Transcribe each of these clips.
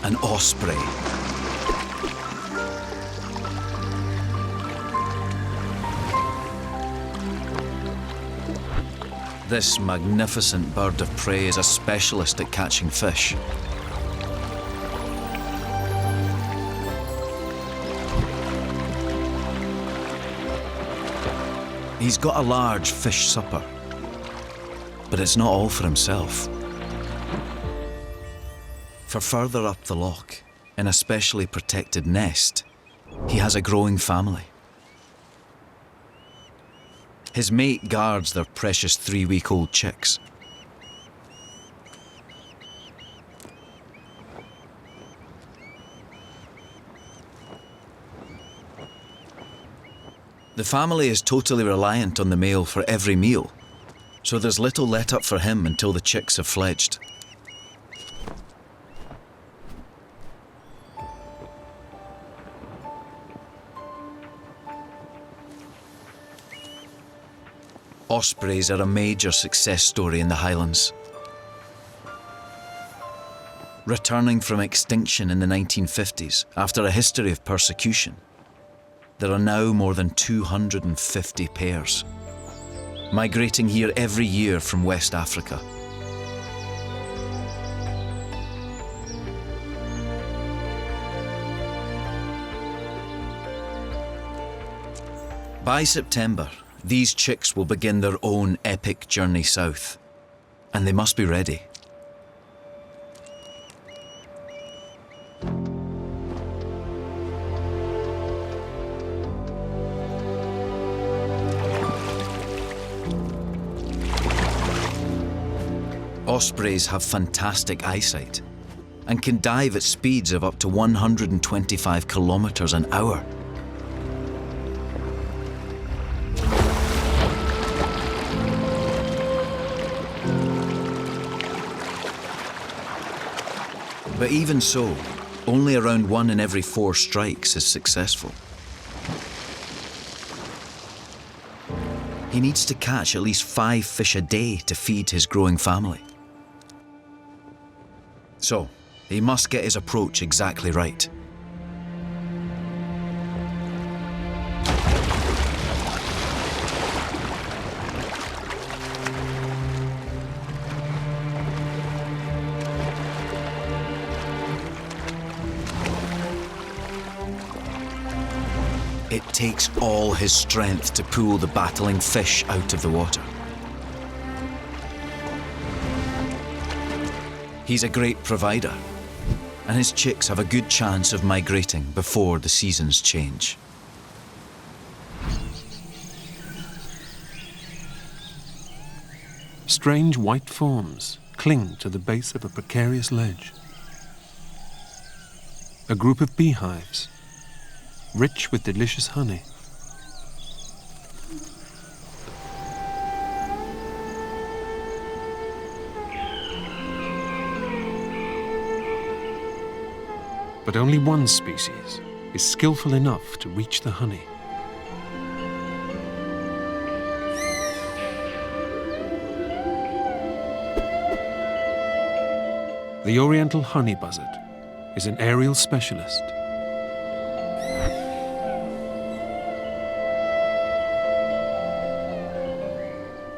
An osprey. This magnificent bird of prey is a specialist at catching fish. He's got a large fish supper, but it's not all for himself. For further up the loch, in a specially protected nest, he has a growing family. His mate guards their precious 3-week-old chicks. The family is totally reliant on the male for every meal, so there's little let up for him until the chicks have fledged. Ospreys are a major success story in the Highlands. Returning from extinction in the 1950s after a history of persecution, there are now more than 250 pairs, migrating here every year from West Africa. By September, these chicks will begin their own epic journey south, and they must be ready. Ospreys have fantastic eyesight and can dive at speeds of up to 125 kilometers an hour. But even so, only around 1 in every 4 strikes is successful. He needs to catch at least 5 fish a day to feed his growing family. So, he must get his approach exactly right. It takes all his strength to pull the battling fish out of the water. He's a great provider, and his chicks have a good chance of migrating before the seasons change. Strange white forms cling to the base of a precarious ledge. A group of beehives, rich with delicious honey. But only one species is skillful enough to reach the honey. The Oriental Honey Buzzard is an aerial specialist.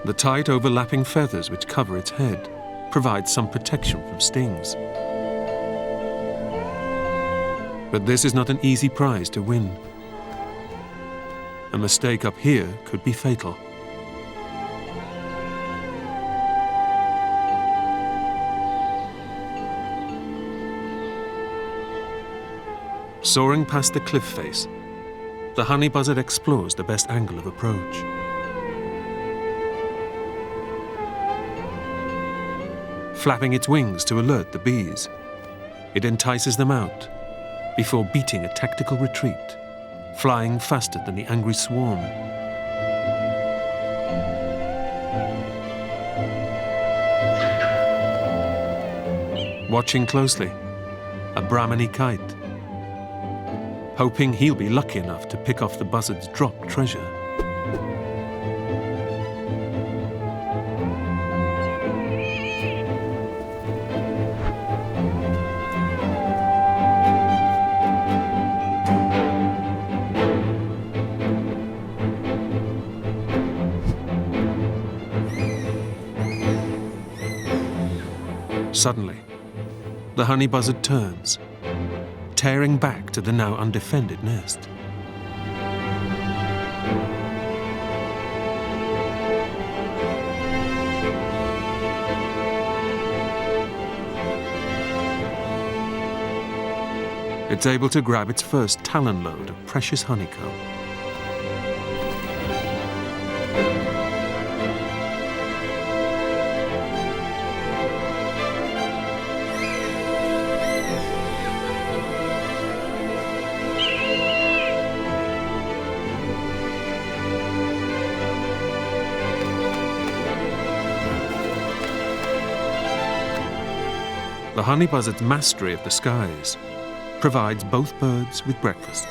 The tight overlapping feathers which cover its head provide some protection from stings. But this is not an easy prize to win. A mistake up here could be fatal. Soaring past the cliff face, the honey buzzard explores the best angle of approach. Flapping its wings to alert the bees, it entices them out before beating a tactical retreat, flying faster than the angry swarm. Watching closely, a Brahminy kite, hoping he'll be lucky enough to pick off the buzzard's dropped treasure. Suddenly, the honey buzzard turns, tearing back to the now undefended nest. It's able to grab its first talon load of precious honeycomb. The honey buzzard's mastery of the skies provides both birds with breakfast.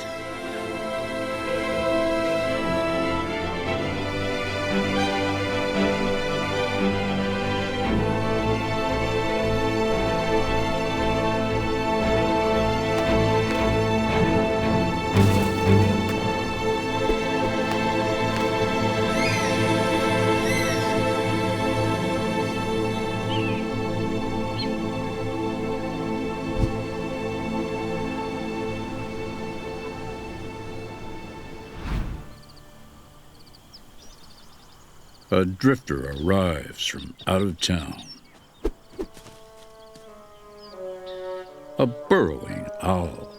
A drifter arrives from out of town. A burrowing owl.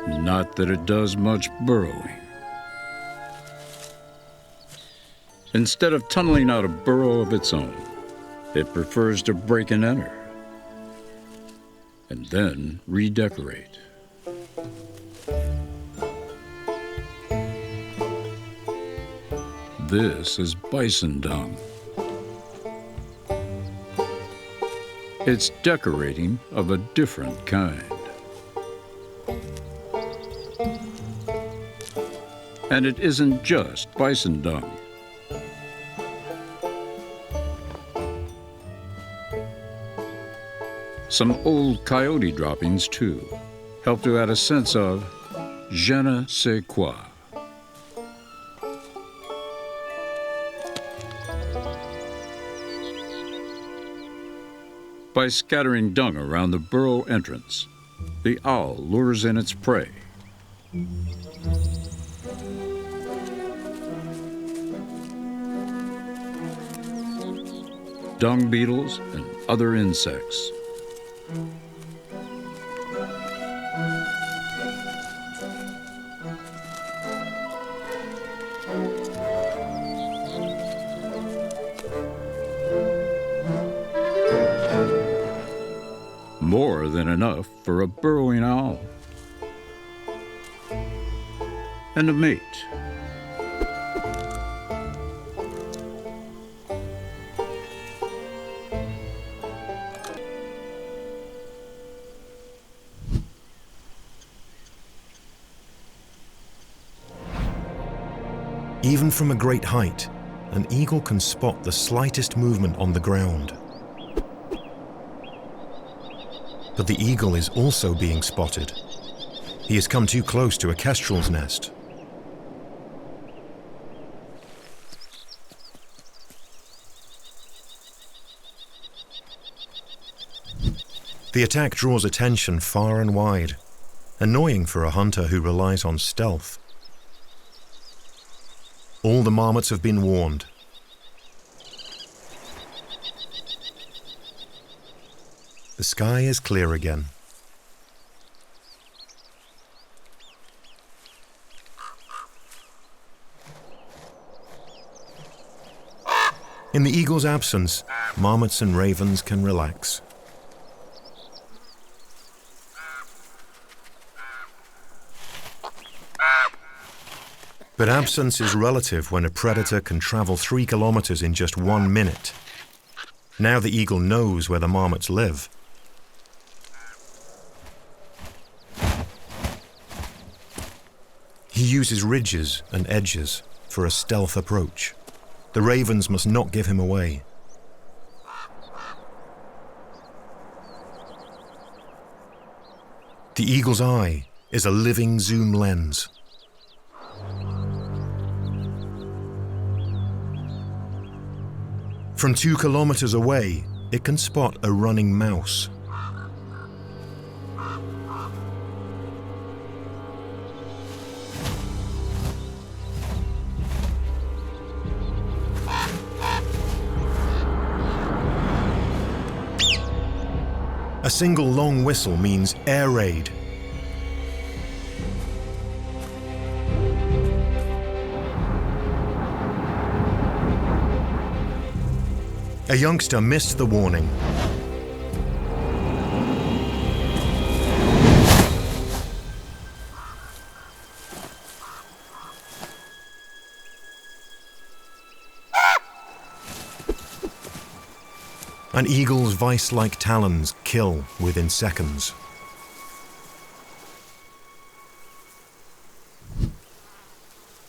Not that it does much burrowing. Instead of tunneling out a burrow of its own, it prefers to break and enter, and then redecorate. This is bison dung. It's decorating of a different kind. And it isn't just bison dung. Some old coyote droppings, too, help to add a sense of je ne sais quoi. By scattering dung around the burrow entrance, the owl lures in its prey. Dung beetles and other insects. More than enough for a burrowing owl. And a mate. Even from a great height, an eagle can spot the slightest movement on the ground. But the eagle is also being spotted. He has come too close to a kestrel's nest. The attack draws attention far and wide, annoying for a hunter who relies on stealth. All the marmots have been warned. The sky is clear again. In the eagle's absence, marmots and ravens can relax. But absence is relative when a predator can travel 3 kilometers in just 1 minute. Now the eagle knows where the marmots live. He uses ridges and edges for a stealth approach. The ravens must not give him away. The eagle's eye is a living zoom lens. From 2 kilometers away, it can spot a running mouse. A single long whistle means air raid. A youngster missed the warning. An eagle's vice-like talons kill within seconds.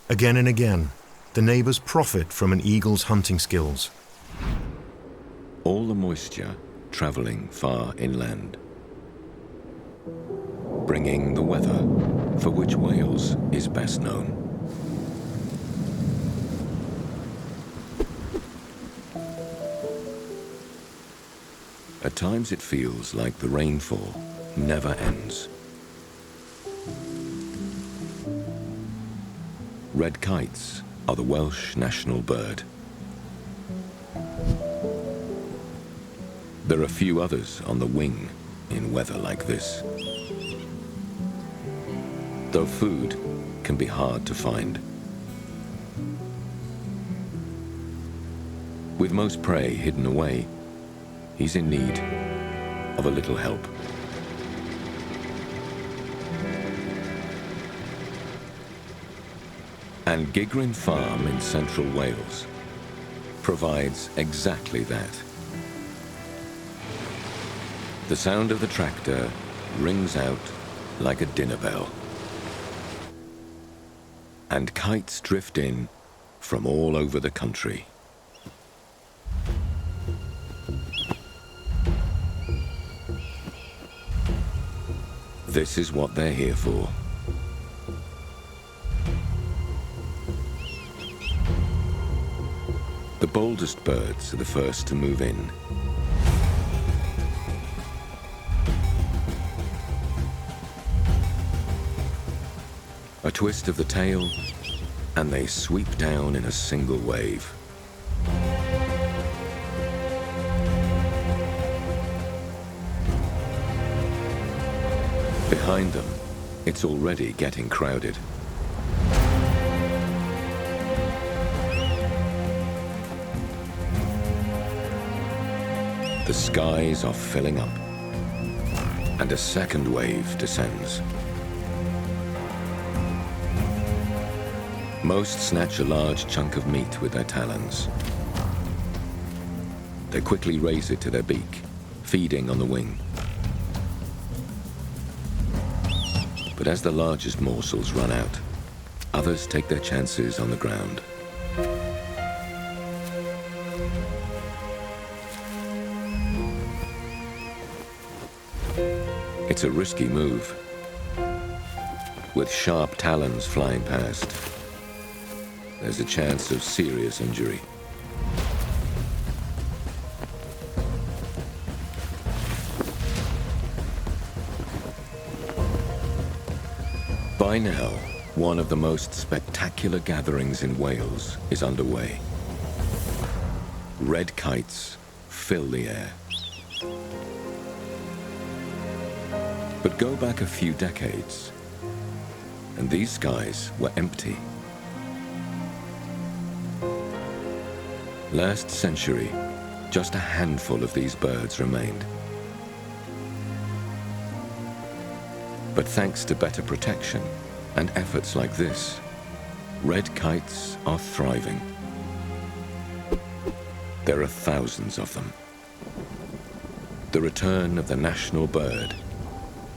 Again and again, the neighbors profit from an eagle's hunting skills. All the moisture traveling far inland, bringing the weather for which Wales is best known. At times it feels like the rainfall never ends. Red kites are the Welsh national bird. There are few others on the wing in weather like this, though food can be hard to find. With most prey hidden away, he's in need of a little help. And Peregrin Farm in central Wales provides exactly that. The sound of the tractor rings out like a dinner bell. And kites drift in from all over the country. This is what they're here for. The boldest birds are the first to move in. A twist of the tail, and they sweep down in a single wave. Behind them, it's already getting crowded. The skies are filling up, and a second wave descends. Most snatch a large chunk of meat with their talons. They quickly raise it to their beak, feeding on the wing. But as the largest morsels run out, others take their chances on the ground. It's a risky move, with sharp talons flying past. There's a chance of serious injury. By now, one of the most spectacular gatherings in Wales is underway. Red kites fill the air. But go back a few decades, and these skies were empty. Last century, just a handful of these birds remained. But thanks to better protection and efforts like this, red kites are thriving. There are thousands of them, The return of the national bird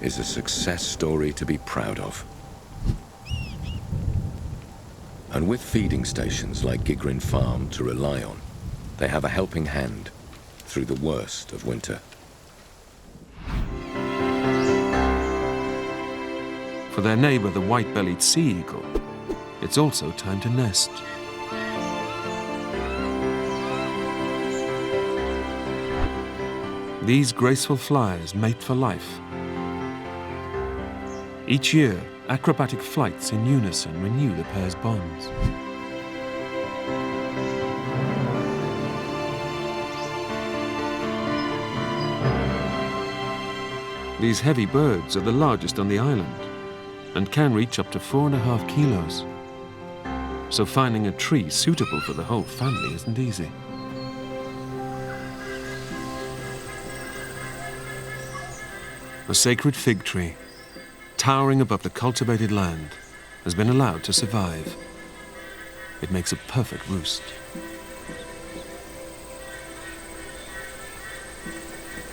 is a success story to be proud of. And with feeding stations like Peregrin Farm to rely on, they have a helping hand through the worst of winter. For their neighbour, the White-Bellied Sea Eagle, it's also time to nest. These graceful flyers mate for life. Each year, acrobatic flights in unison renew the pair's bonds. These heavy birds are the largest on the island and can reach up to 4.5 kilos. So finding a tree suitable for the whole family isn't easy. The sacred fig tree, towering above the cultivated land, has been allowed to survive. It makes a perfect roost.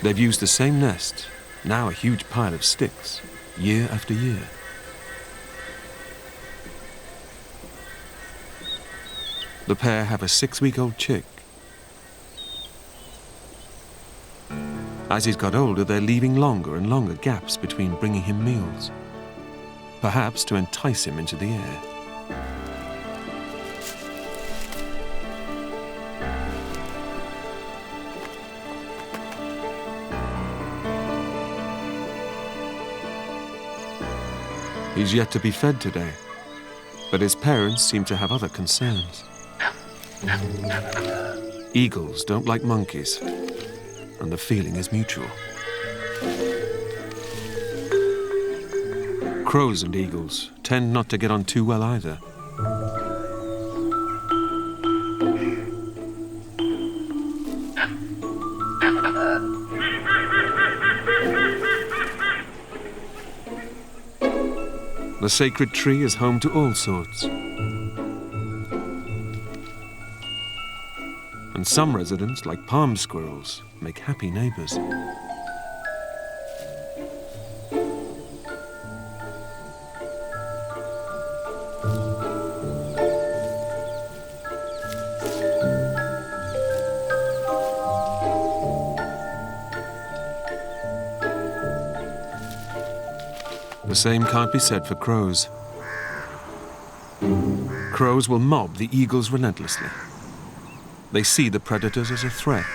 They've used the same nest, now a huge pile of sticks, year after year. The pair have a 6-week-old chick. As he's got older, they're leaving longer and longer gaps between bringing him meals, perhaps to entice him into the air. He's yet to be fed today, but his parents seem to have other concerns. Eagles don't like monkeys, and the feeling is mutual. Crows and eagles tend not to get on too well either. The sacred tree is home to all sorts. And some residents, like palm squirrels, make happy neighbors. The same can't be said for crows. Crows will mob the eagles relentlessly. They see the predators as a threat.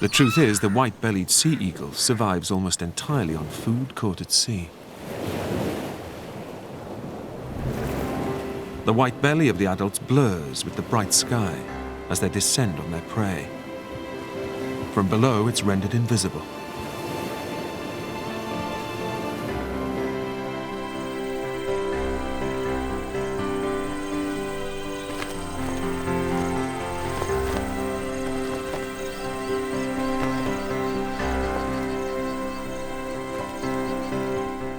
The truth is, the white-bellied sea eagle survives almost entirely on food caught at sea. The white belly of the adults blurs with the bright sky as they descend on their prey. From below, it's rendered invisible.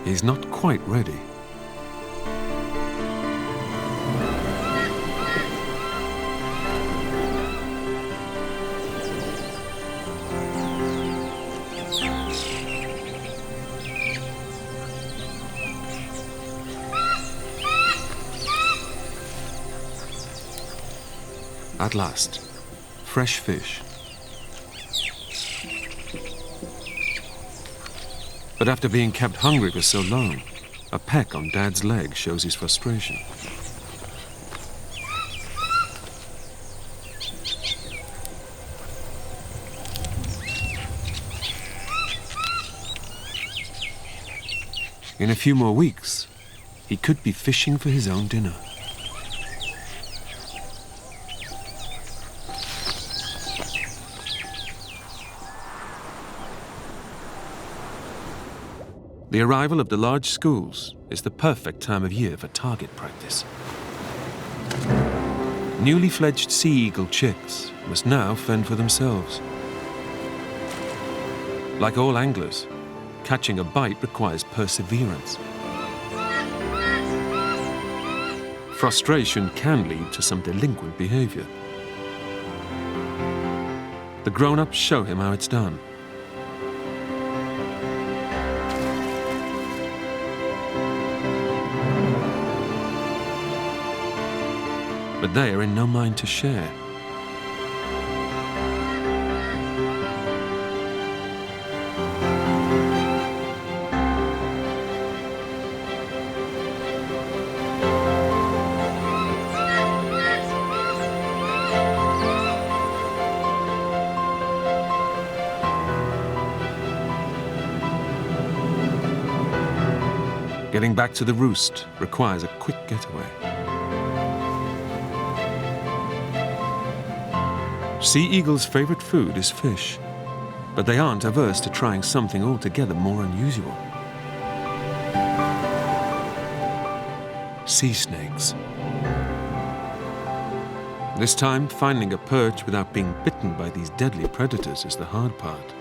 He's not quite ready. At last, fresh fish. But after being kept hungry for so long, a peck on Dad's leg shows his frustration. In a few more weeks, he could be fishing for his own dinner. The arrival of the large schools is the perfect time of year for target practice. Newly fledged sea eagle chicks must now fend for themselves. Like all anglers, catching a bite requires perseverance. Frustration can lead to some delinquent behavior. The grown-ups show him how it's done, but they are in no mind to share. Getting back to the roost requires a quick getaway. Sea eagles' favorite food is fish, but they aren't averse to trying something altogether more unusual. Sea snakes. This time, finding a perch without being bitten by these deadly predators is the hard part.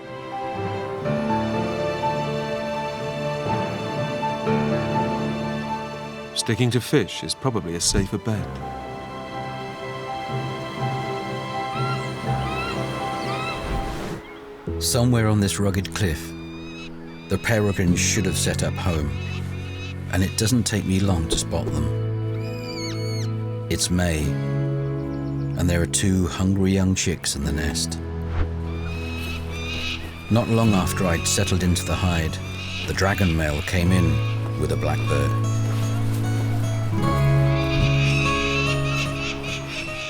Sticking to fish is probably a safer bet. Somewhere on this rugged cliff, the peregrines should have set up home, and it doesn't take me long to spot them. It's May, and there are 2 hungry young chicks in the nest. Not long after I'd settled into the hide, the dragon male came in with a blackbird.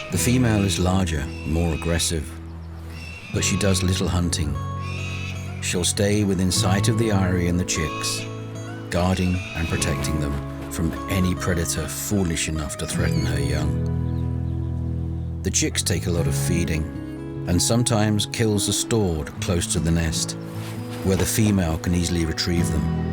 The female is larger, more aggressive, but she does little hunting. She'll stay within sight of the eyrie and the chicks, guarding and protecting them from any predator foolish enough to threaten her young. The chicks take a lot of feeding, and sometimes kills are stored close to the nest, where the female can easily retrieve them.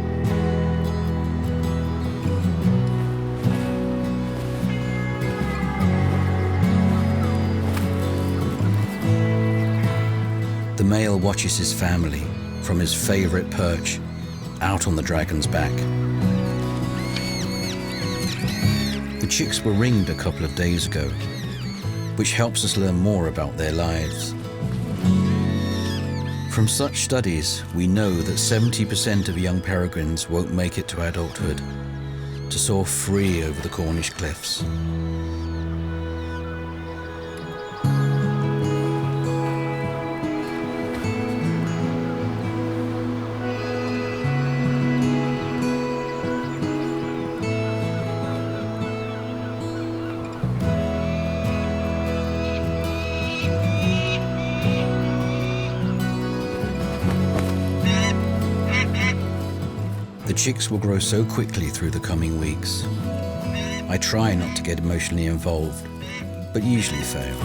The male watches his family from his favorite perch out on the dragon's back. The chicks were ringed a couple of days ago, which helps us learn more about their lives. From such studies, we know that 70% of young peregrines won't make it to adulthood, to soar free over the Cornish cliffs. The chicks will grow so quickly through the coming weeks. I try not to get emotionally involved, but usually fail.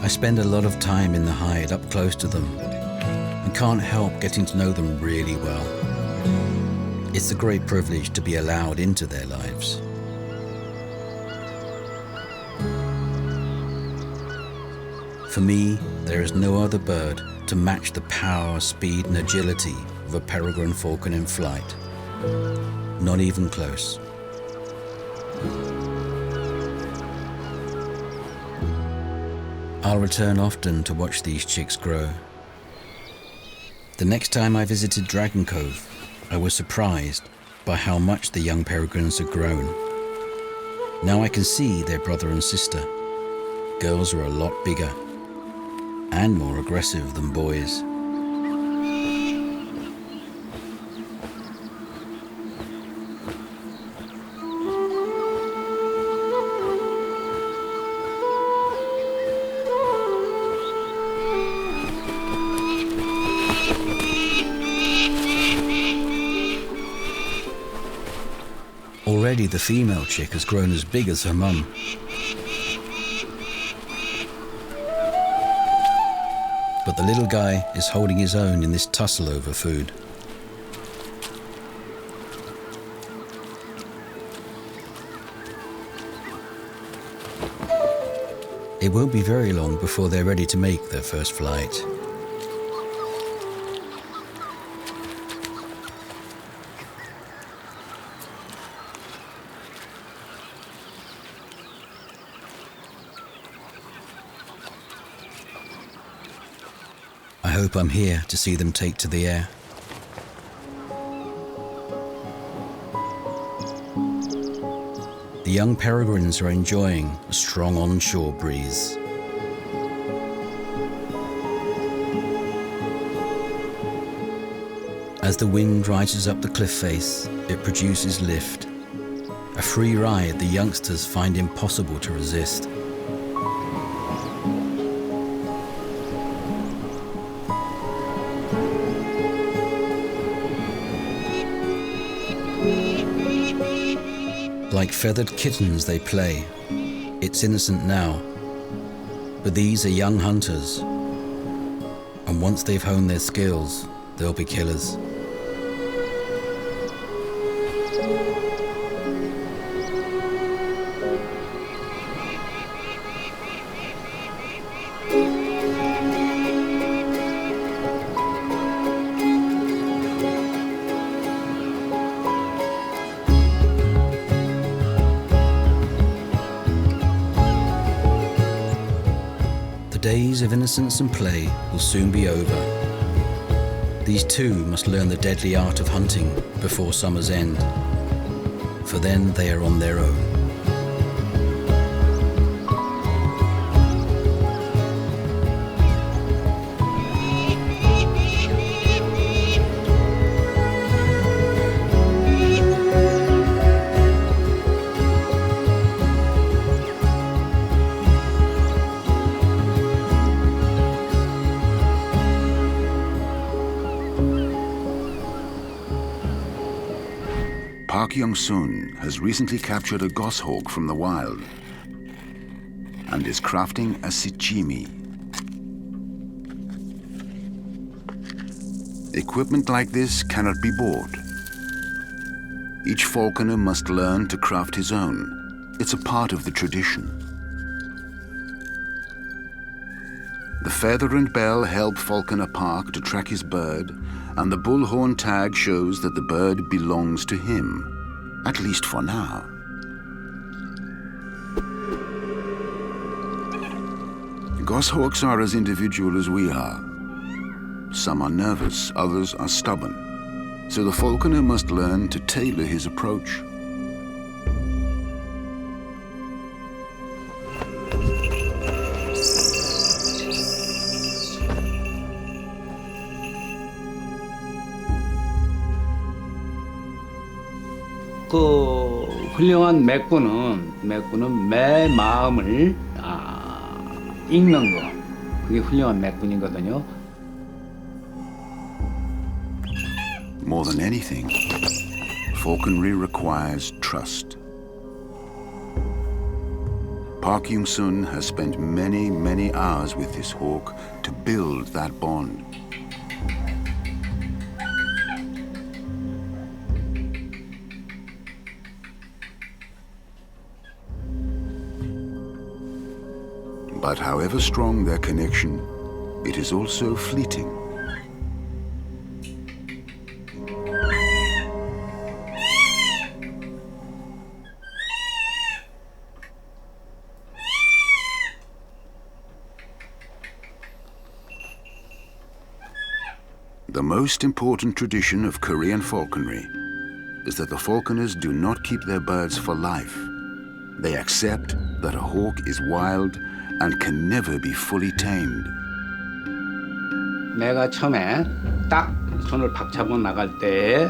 I spend a lot of time in the hide up close to them and can't help getting to know them really well. It's a great privilege to be allowed into their lives. For me, there is no other bird to match the power, speed and agility of a peregrine falcon in flight. Not even close. I'll return often to watch these chicks grow. The next time I visited Dragon Cove, I was surprised by how much the young peregrines had grown. Now I can see their brother and sister. Girls are a lot bigger and more aggressive than boys. Already the female chick has grown as big as her mum. But the little guy is holding his own in this tussle over food. It won't be very long before they're ready to make their first flight. I hope I'm here to see them take to the air. The young peregrines are enjoying a strong onshore breeze. As the wind rises up the cliff face, it produces lift, a free ride the youngsters find impossible to resist. Like feathered kittens they play. It's innocent now, but these are young hunters, and once they've honed their skills, they'll be killers. The days of innocence and play will soon be over. These two must learn the deadly art of hunting before summer's end, for then they are on their own. Park Young-soon has recently captured a goshawk from the wild and is crafting a sashimi. Equipment like this cannot be bought. Each falconer must learn to craft his own. It's a part of the tradition. The feather and bell help Falconer Park to track his bird, and the bullhorn tag shows that the bird belongs to him, at least for now. Goshawks are as individual as we are. Some are nervous, others are stubborn. So the falconer must learn to tailor his approach. 그 훌륭한 매꾼은 매 마음을 읽는 거, 그게 훌륭한 매꾼이거든요. More than anything, falconry requires trust. Park Young-soon has spent many, many hours with this hawk to build that bond. But however strong their connection, it is also fleeting. The most important tradition of Korean falconry is that the falconers do not keep their birds for life. They accept that a hawk is wild and can never be fully tamed. 내가 처음에 딱 손을 박차고 나갈 때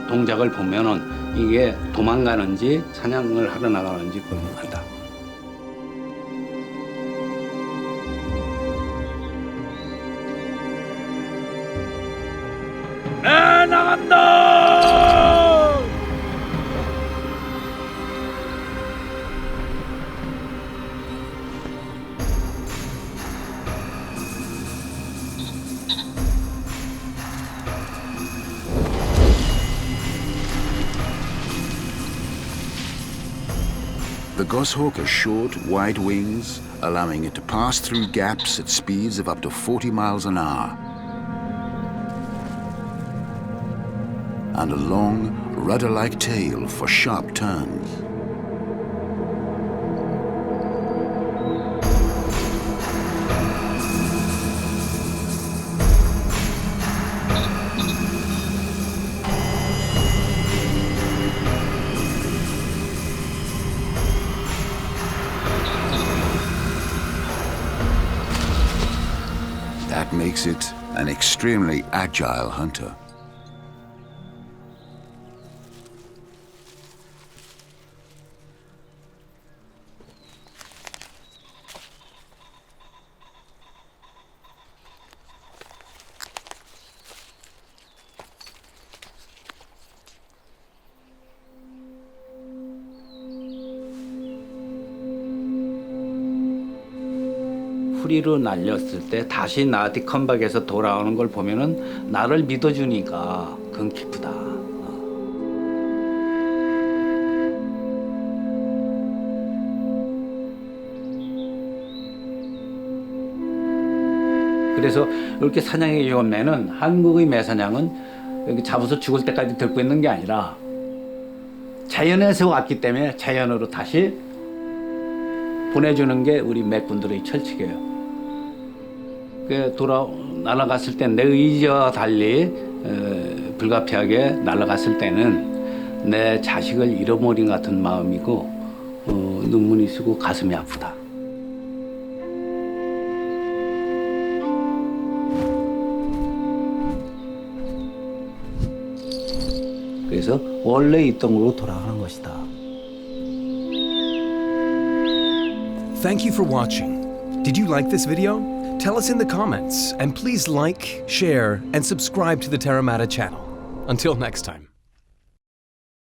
동작을 보면은 이게 도망가는지 사냥을 하러 나가는지 구분한다. 나간다! The goshawk has short, wide wings, allowing it to pass through gaps at speeds of up to 40 miles an hour. And a long, rudder-like tail for sharp turns. That makes it an extremely agile hunter. 후리로 날렸을 때 다시 나한테 컴백해서 돌아오는 걸 보면은 나를 믿어주니까 그건 기쁘다. 그래서 이렇게 사냥에 오면은 한국의 매사냥은 여기 잡아서 죽을 때까지 듣고 있는 게 아니라 자연에서 왔기 때문에 자연으로 다시 보내주는 게 우리 맥군들의 철칙이에요. 날아갔을 때 내 의지와 달리 불가피하게 날아갔을 때는 내 자식을 잃어버린 같은 마음이고 눈물이 쓰고 가슴이 아프다. 그래서 원래 있던 곳으로 돌아가는 것이다. Thank you for watching. Did you like this video? Tell us in the comments, and please like, share, and subscribe to the Terra channel. Until next time.